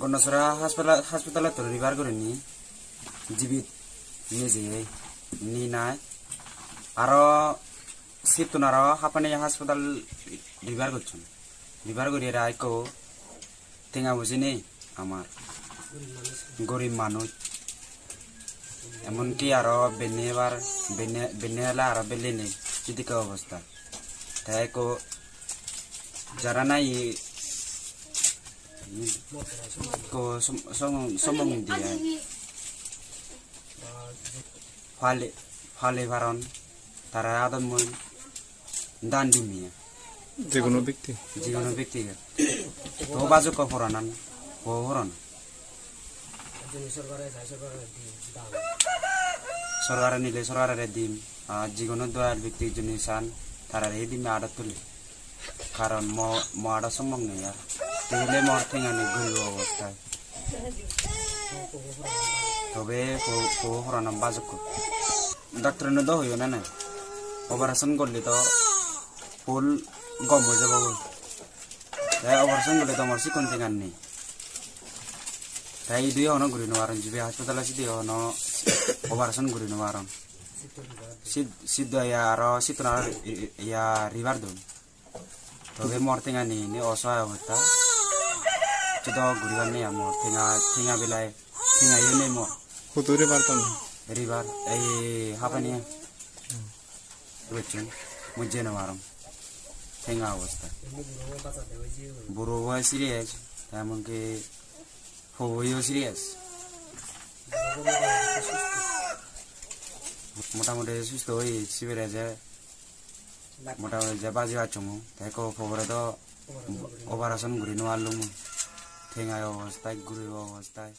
গণেশরা হাসপাতালে তো রিভার করেনি জীবিত নিজে নি নাই আরো সিপ্তন আরো হাঁপানি হাসপাতাল রিভার করছেন রিভার করিয়ে আইকো টেঙা বুঝিনি আমার গরিব মানুষ এমনকি আরো বেনে এবার বেনে হলে আরো বেলে নেই চিদিকে অবস্থা তাই কো যারা নাই ko sombong dia fale varon tara adam mon dan dimia যেকোনো ব্যক্তি তো বাজু কো ফরানান ও হরন সরকার নিলে সরকারের দিম যেকোনো দয়াল ব্যক্তি জনিসান তারা এই দিমে আড়া তুলে কারণ ম আড়া সম্ভব নেই আর তেলে মর ঠেঙানি গুলো অবস্থায় তবে হরানাম বাজক ডাক্তার তো হইও না অপারেশন করলে তো ফুল গম হয়ে যাব তাই অপারেশন করলে তো আমার শিখন ঠেঙান নেই তাই দুই হন ঘুরি নেওয়ার যদি হাসপাতাল আছে দুই হন অপারেশন ঘুরি নেওয়ার সিদ্ধ আর শীতন ইয়া রিভার দম তবে মর ঠেঙানি অসহায় অবস্থা তো ঘুরিবার নেই আমার ঠেঙা বেলায় ঠেঙা ইয়ে নেই মর কতরে পারতাম রিভার এই হাঁপানি বুঝছেন মুঝে নেওয়ার ঠেঙা অবস্থা বুড়ো হয় সিরিয়াস এমনকি হইও সিরিয়াস মোটামুটি সুস্থ হয়ে শিবিরে যে মোটামুটি যে বাজি আচুম তাই খবরে তো অপারেশন ঘুরি নেওয়ার লুম ঠেঙায় অবস্থায় ঘুরি অবস্থায়